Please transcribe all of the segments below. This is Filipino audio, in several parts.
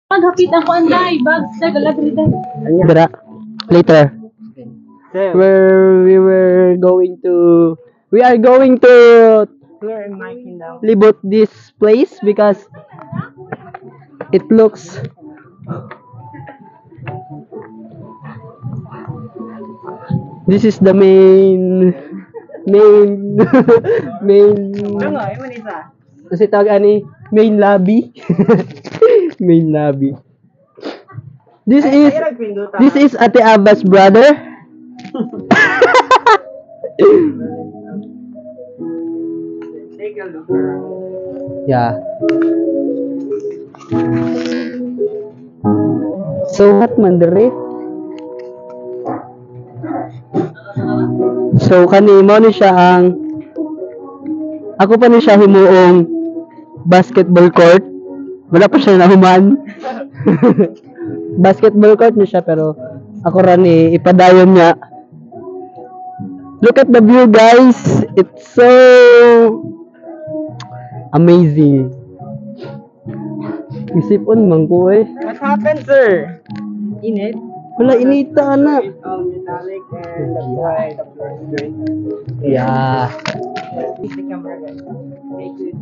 Maghapit ako anday, bags na galagrida. Dira. Later. We are going to libot this place because it looks this is the main kasi tawag ani main lobby. Main lobby. This is Ate Aba's brother. Yeah. So what man dire? So kani mo ni siya ang ako pa ni siya himuong basketball court. Wala pa siya nahuman. Basketball court ni siya pero ako ran ipadayon niya. Look at the view, guys. It's so amazing. Isipon man ko eh. What happened, sir? Init? Wala inita na. It's all metallic and that's why the floor is dirty. Yeah. Take the camera, guys. Take it.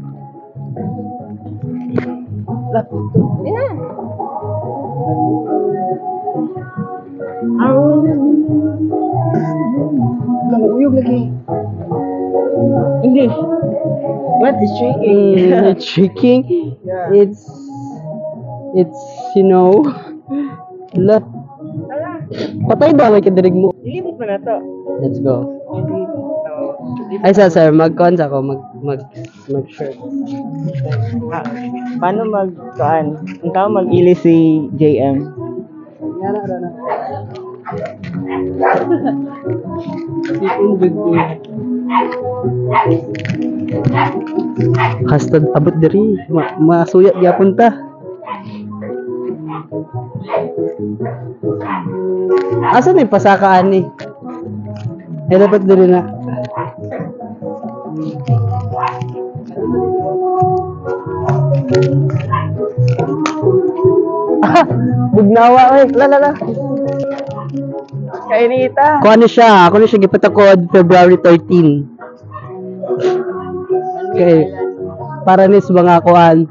Uyog lagi. English. What is shaking? It's shaking. Yeah. It's Look. Patay ba may kadirig mo? Ilibot mo na to. Let's go. So, Ay sir, mag-cons ako, mag-shirt. paano mag-kaan? Ang tao mag-ili si JM. Yara na. Sipon good ko. Hastad abot diri, masuyat gyapon ta. Asa ni pasakaan ni? Ay dapat diri na. Bugnawa oy, la. Kainita. Ako siya gipatakod February 13. Okay. Para nis mga kuan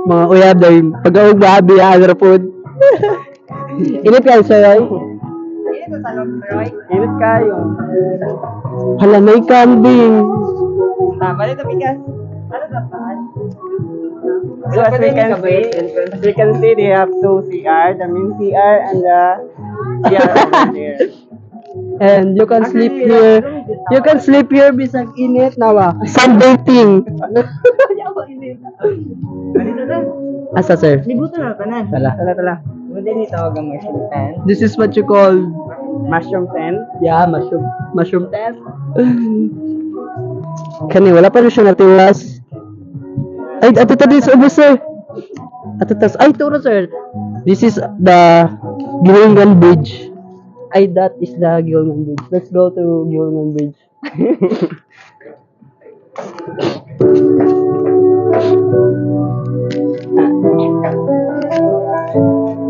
mga uyab day pag-aog babi ra pod. Init kayo sir ay. Init kayo. Hala may kambing. Tama dito, bigas. Ano dapat? So as we can see, they have two CR, the main CR and the CR over there. And you can sleep here. You can sleep here bisag init nawa. Sunbathing. Asa sir? Libutan na tanan. Tala. Hindi ni tawag ang mushroom tent. This is what you call Mushroom tent. yeah, mushroom tent. Kani wala pa rin siya natiwas. Ay, ato din sa ubos sir. Ay, turo sir. This is the Gillingan Bridge. Ay, that is the Gillingan Bridge. Let's go to Gillingan Bridge.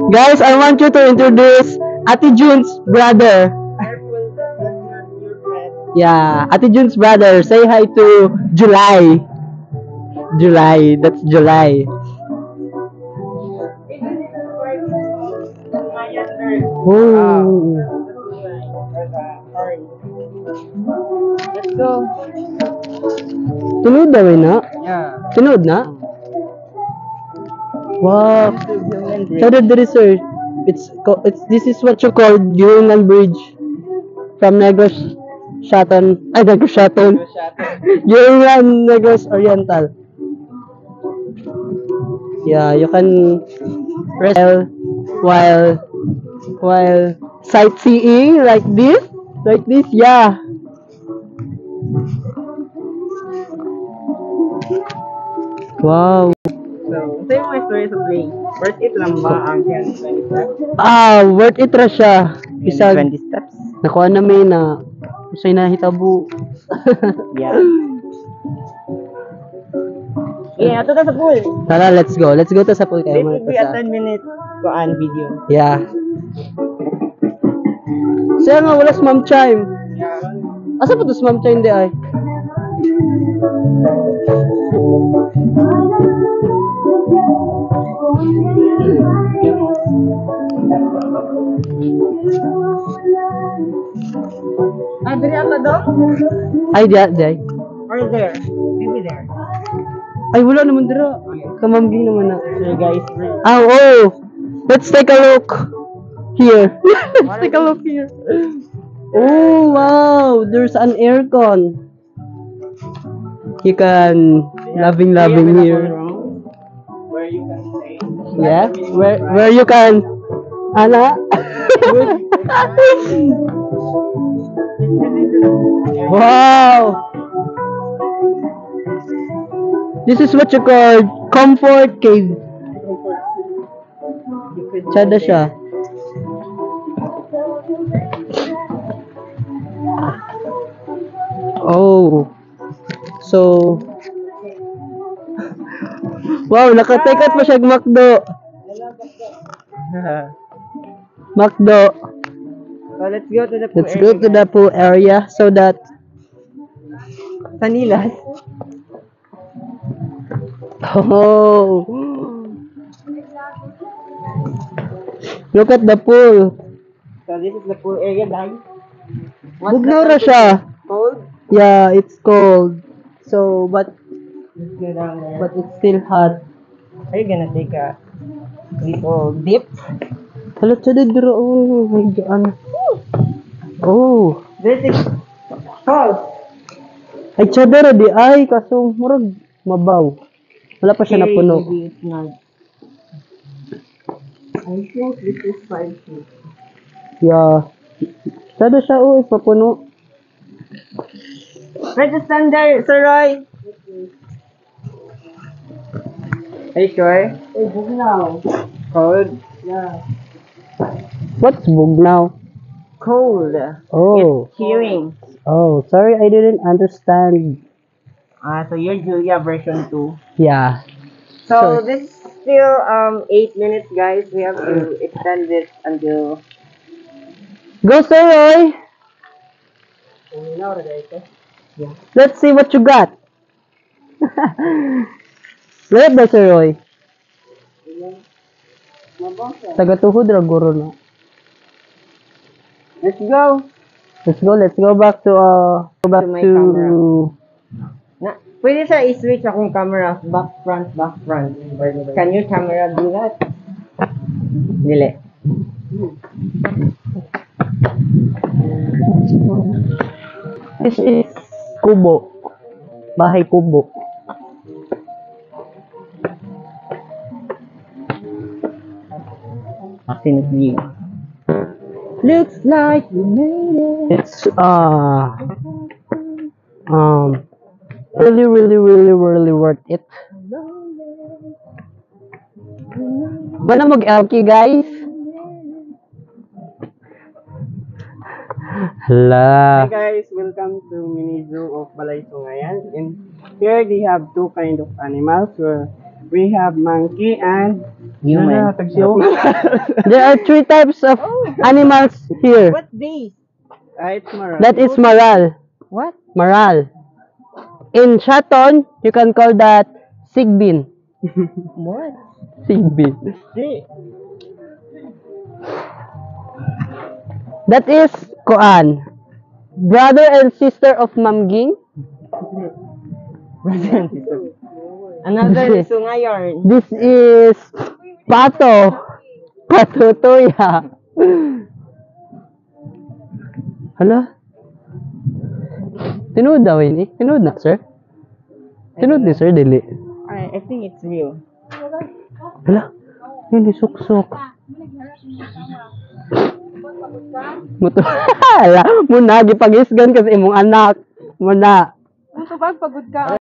Guys, I want you to introduce Ate Jun's brother. Careful, that's not your pet. Yeah, Ate Jun's brother. Say hi to July. That's July. Oh. Let's go. Tunod daw na? Yeah. Tunod na? Wow. So the research, this is what you call Gillingan Bridge from Negros Shaton. Gillingan Negros Oriental. Yeah, you can rest while sightseeing like this, yeah. Wow. So, say mo story sa play. Worth it lang ba ang 20 steps? Worth it ra siya. Bisag 20 steps? nakuha na may na usay na hitabo. Yeah. Yeah, ito sa pool. Tara, let's go. Let's go to sa pool This kayo. will be a 10-minute video. Yeah. Siya nga, wala si Ma'am Chime. Asa pa to si Ma'am Chime di ay? Diri ata do? Ay, di ay. Or there? Maybe there. Ay, wala naman dira. Kamamging naman na. So guys, Oh. Let's take a look here. Let's take a look here. Oh, wow. There's an aircon. You can loving here. Where you can stay. Yeah. Where you can Ana? Wow. This is what you call comfort cave. Tsada siya. Oh. So, wow, naka-take out pa siya McDo. McDo. So let's go to the pool. Let's go to the pool area so that Sanilas. oh, look at the pool. So this is the pool area, guys. Bugnaw ra siya. Cold. Yeah, it's cold. So, but Let's go down there. it's still hot. Are you gonna take a little dip? Hala, tsada dira. Oh, my God. Oh. This is cold. Ay, tsada ra di ay. Kaso, murag mabaw. Wala pa siya napuno. Maybe it's not. I think this is 5 feet. Yeah. Tsada siya, oh. Papuno. Where's the stand there, Sir Roy? Are you sure? It's now. Cold? Yeah. What's bugnaw? Cold. Oh. It's chilling. Oh, sorry, I didn't understand. So you're Julia version 2. Yeah. So Sure. this is still 8 minutes, guys. We have to extend it until. Go, Sir Roy. Yeah. Let's see what you got. Layap ba, Sir Roy? Taga-tuhod ra guro na. Let's go. Let's go back to my camera. Na, pwede sa i-switch akong camera back front. Can your camera do that? Dili. This is kubo. Bahay kubo. Definitely. Looks like we made it. It's really worth it. Bana mag-LK, guys? Hala. Hi guys, welcome to Mini Zoo of Balay Sungayan. And here they have two kind of animals. Where we have monkey and human. There are 3 types of animals here. What's this? It's Maral. That is maral. What? Maral. In Shaton, you can call that sigbin. What? Sigbin. See. That is Koan. Brother and sister of Mamging. Another Sungayon. This is Pato. Pato Toya. Hala? Tinood daw yun eh. Tinood na, sir? Tinood ni sir, dili. I think it's real. Hala? Yun, suksok. Muto. Hala, muna, gipagisgan kasi imong anak. Muna. Kung pagod ka,